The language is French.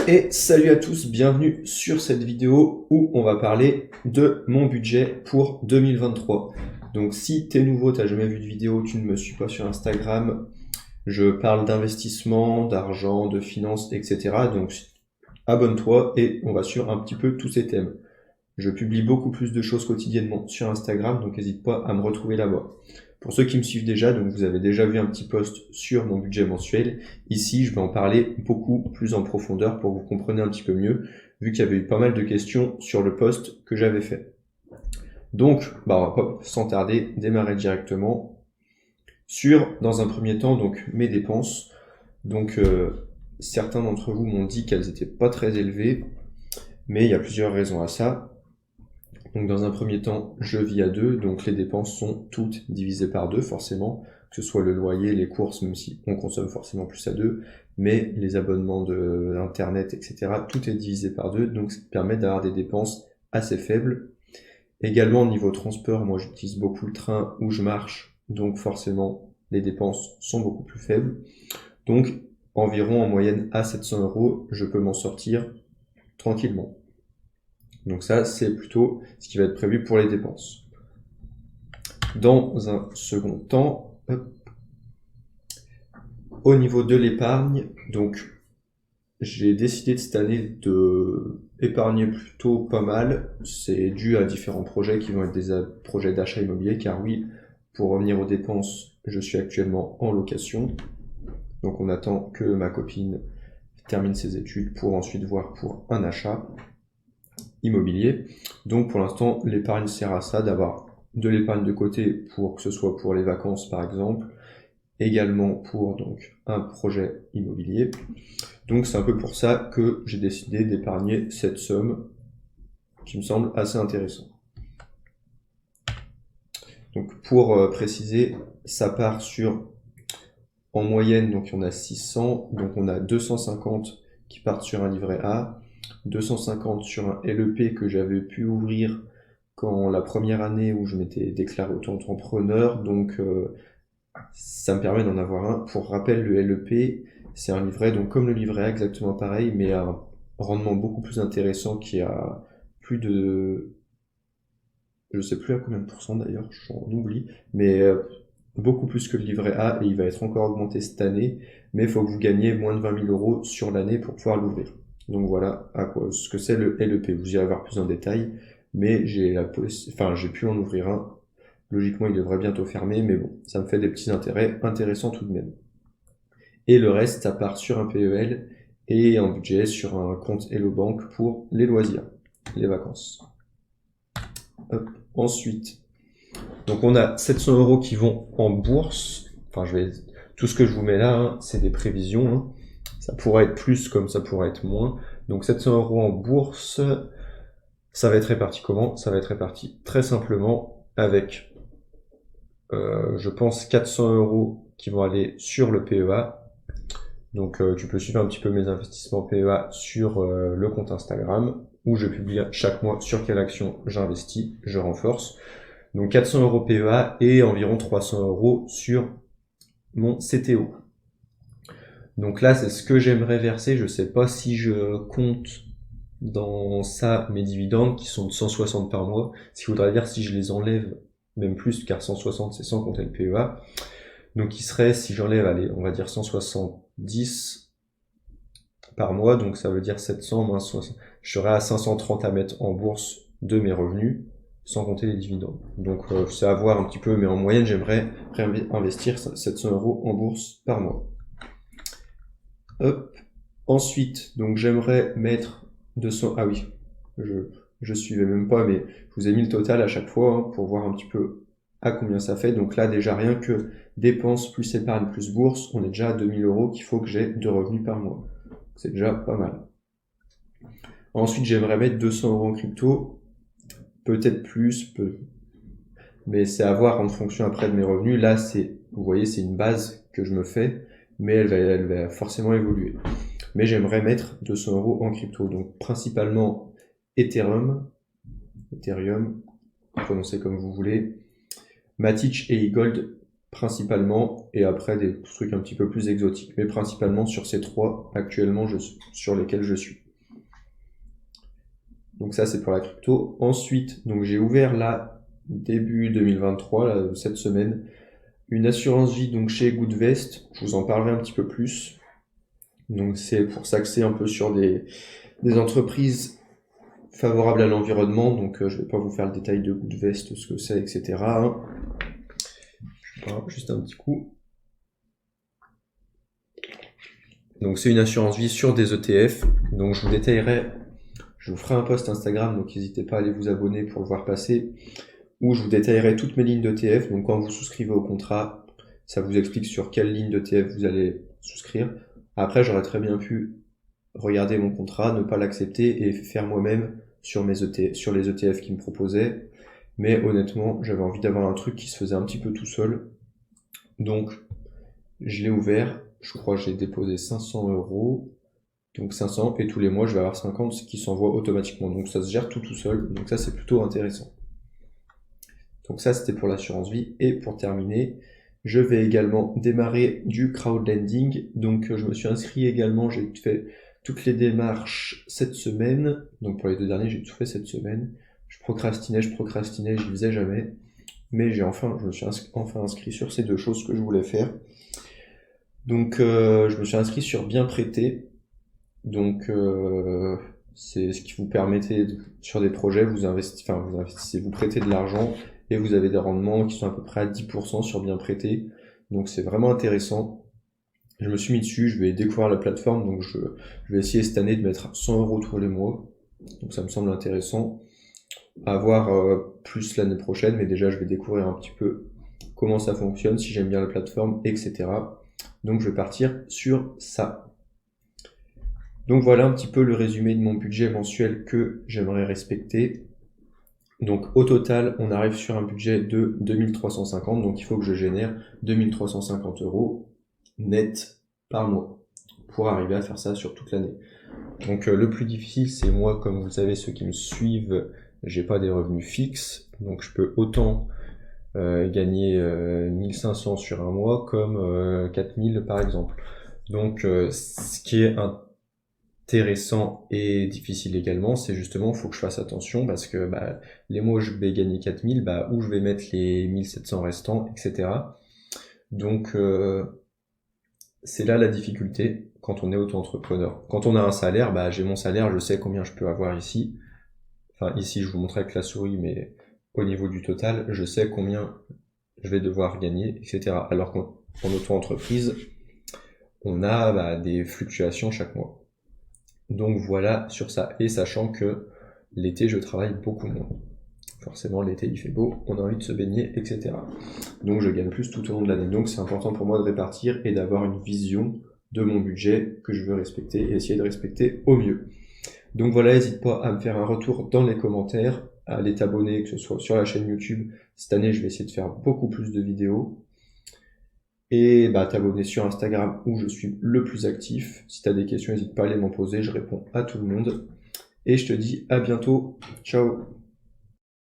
Et salut à tous, bienvenue sur cette vidéo où on va parler de mon budget pour 2023. Donc si t'es nouveau, t'as jamais vu de vidéo, tu ne me suis pas sur Instagram, je parle d'investissement, d'argent, de finances, etc. Donc abonne-toi et on va sur un petit peu tous ces thèmes. Je publie beaucoup plus de choses quotidiennement sur Instagram, donc n'hésite pas à me retrouver là-bas. Pour ceux qui me suivent déjà, donc vous avez déjà vu un petit post sur mon budget mensuel. Ici, je vais en parler beaucoup plus en profondeur pour que vous compreniez un petit peu mieux, vu qu'il y avait eu pas mal de questions sur le post que j'avais fait. Donc, on va pas sans tarder démarrer directement sur, dans un premier temps, donc mes dépenses. Donc, certains d'entre vous m'ont dit qu'elles n'étaient pas très élevées, mais il y a plusieurs raisons à ça. Donc dans un premier temps, je vis à deux, donc les dépenses sont toutes divisées par deux forcément, que ce soit le loyer, les courses, même si on consomme forcément plus à deux, mais les abonnements de Internet, etc., tout est divisé par deux, donc ça permet d'avoir des dépenses assez faibles. Également au niveau transport, moi j'utilise beaucoup le train ou je marche, donc forcément les dépenses sont beaucoup plus faibles. Donc environ en moyenne à 700 €, je peux m'en sortir tranquillement. Donc ça, c'est plutôt ce qui va être prévu pour les dépenses. Dans un second temps, au niveau de l'épargne, donc j'ai décidé de cette année de épargner plutôt pas mal. C'est dû à différents projets qui vont être des projets d'achat immobilier, car oui, pour revenir aux dépenses, je suis actuellement en location. Donc on attend que ma copine termine ses études pour ensuite voir pour un achat immobilier. Donc pour l'instant, l'épargne sert à ça, d'avoir de l'épargne de côté pour que ce soit pour les vacances par exemple, également pour donc un projet immobilier. Donc c'est un peu pour ça que j'ai décidé d'épargner cette somme qui me semble assez intéressant. Donc pour préciser, ça part sur en moyenne, donc on a 600, donc on a 250 qui partent sur un livret A, 250 sur un LEP que j'avais pu ouvrir quand la première année où je m'étais déclaré auto-entrepreneur, donc ça me permet d'en avoir un. Pour rappel, le LEP, c'est un livret, donc comme le livret A, exactement pareil, mais à un rendement beaucoup plus intéressant qui a plus de... Je sais plus à combien de pourcents d'ailleurs, j'en oublie, mais beaucoup plus que le livret A et il va être encore augmenté cette année, mais il faut que vous gagniez moins de 20 000 € sur l'année pour pouvoir l'ouvrir. Donc voilà à quoi, ce que c'est le LEP. Vous irez voir plus en détail, mais j'ai pu en ouvrir un. Logiquement, il devrait bientôt fermer, mais bon, ça me fait des petits intérêts intéressants tout de même. Et le reste, ça part sur un PEL et un budget sur un compte Hello Bank pour les loisirs, les vacances. Hop. Ensuite, donc on a 700 € qui vont en bourse. Enfin, tout ce que je vous mets là, hein, c'est des prévisions. Hein. Ça pourrait être plus comme ça pourrait être moins. Donc 700 € en bourse, ça va être réparti comment? Ça va être réparti très simplement avec, je pense, 400 € qui vont aller sur le PEA. Donc tu peux suivre un petit peu mes investissements PEA sur le compte Instagram, où je publie chaque mois sur quelle action j'investis, je renforce. Donc 400 € PEA et environ 300 € sur mon CTO. Donc là, c'est ce que j'aimerais verser. Je sais pas si je compte dans ça mes dividendes qui sont de 160 par mois. Ce qui voudrait dire si je les enlève, même plus, car 160 c'est sans compter le PEA. Donc il serait, si j'enlève, allez, on va dire 170 par mois, donc ça veut dire 700 moins 60. Je serais à 530 à mettre en bourse de mes revenus, sans compter les dividendes. Donc c'est à voir un petit peu, mais en moyenne, j'aimerais investir 700 € en bourse par mois. Hop. Ensuite, donc j'aimerais mettre 200... Ah oui, je suivais même pas, mais je vous ai mis le total à chaque fois hein, pour voir un petit peu à combien ça fait. Donc là, déjà rien que dépenses plus épargne plus bourse, on est déjà à 2000 € qu'il faut que j'ai de revenus par mois. C'est déjà pas mal. Ensuite, j'aimerais mettre 200 € en crypto, peut-être plus, mais c'est à voir en fonction après de mes revenus. Là, vous voyez, c'est une base que je me fais, mais elle va forcément évoluer. Mais j'aimerais mettre 200 € en crypto, donc principalement Ethereum, prononcez comme vous voulez, Matic et eGold, principalement, et après des trucs un petit peu plus exotiques, mais principalement sur ces trois actuellement sur lesquels je suis. Donc ça c'est pour la crypto. Ensuite, donc j'ai ouvert là début 2023, là, cette semaine, une assurance vie donc chez Goodvest. Je vous en parlerai un petit peu plus. Donc c'est pour s'axer un peu sur des entreprises favorables à l'environnement. Donc je vais pas vous faire le détail de Goodvest, ce que c'est, etc. hein. Voilà, juste un petit coup. Donc c'est une assurance vie sur des ETF. Donc je vous détaillerai, je vous ferai un post Instagram, donc n'hésitez pas à aller vous abonner pour le voir passer, où je vous détaillerai toutes mes lignes d'ETF. Donc quand vous souscrivez au contrat, ça vous explique sur quelle ligne d'ETF vous allez souscrire. Après, j'aurais très bien pu regarder mon contrat, ne pas l'accepter et faire moi-même sur les ETF qui me proposaient. Mais honnêtement, j'avais envie d'avoir un truc qui se faisait un petit peu tout seul. Donc, je l'ai ouvert. Je crois que j'ai déposé 500 euros. Donc 500 et tous les mois, je vais avoir 50 qui s'envoie automatiquement. Donc ça se gère tout seul. Donc ça, c'est plutôt intéressant. Donc ça, c'était pour l'assurance vie. Et pour terminer, je vais également démarrer du crowdlending. Donc je me suis inscrit également, j'ai fait toutes les démarches cette semaine. Donc pour les 2 derniers, j'ai tout fait cette semaine. Je procrastinais, je le faisais jamais. Mais je me suis enfin inscrit sur ces 2 choses que je voulais faire. Donc je me suis inscrit sur bien prêter. Donc c'est ce qui vous permettait sur des projets, vous investissez, vous prêtez de l'argent et vous avez des rendements qui sont à peu près à 10% sur bien prêté. Donc c'est vraiment intéressant. Je me suis mis dessus, je vais découvrir la plateforme, donc je vais essayer cette année de mettre 100 euros tous les mois. Donc ça me semble intéressant. À voir plus l'année prochaine, mais déjà je vais découvrir un petit peu comment ça fonctionne, si j'aime bien la plateforme, etc. Donc je vais partir sur ça. Donc voilà un petit peu le résumé de mon budget mensuel que j'aimerais respecter. Donc au total, on arrive sur un budget de 2350, donc il faut que je génère 2350 euros net par mois pour arriver à faire ça sur toute l'année. Donc le plus difficile, c'est moi, comme vous le savez, ceux qui me suivent, j'ai pas des revenus fixes, donc je peux autant gagner 1500 sur un mois comme 4000 par exemple. Donc ce qui est intéressant et difficile également, c'est justement, faut que je fasse attention parce que les mois où je vais gagner 4000, où je vais mettre les 1700 restants, etc. Donc c'est là la difficulté quand on est auto-entrepreneur. Quand on a un salaire, j'ai mon salaire, je sais combien je peux avoir ici. Enfin ici je vous montre avec la souris, mais au niveau du total, je sais combien je vais devoir gagner, etc. Alors qu'en auto-entreprise, on a des fluctuations chaque mois. Donc voilà sur ça, et sachant que l'été je travaille beaucoup moins. Forcément l'été il fait beau, on a envie de se baigner, etc. Donc je gagne plus tout au long de l'année. Donc c'est important pour moi de répartir et d'avoir une vision de mon budget que je veux respecter et essayer de respecter au mieux. Donc voilà, n'hésite pas à me faire un retour dans les commentaires, à aller t'abonner, que ce soit sur la chaîne YouTube. Cette année je vais essayer de faire beaucoup plus de vidéos. Et t'abonner sur Instagram où je suis le plus actif. Si tu as des questions, n'hésite pas à les m'en poser, je réponds à tout le monde. Et je te dis à bientôt. Ciao.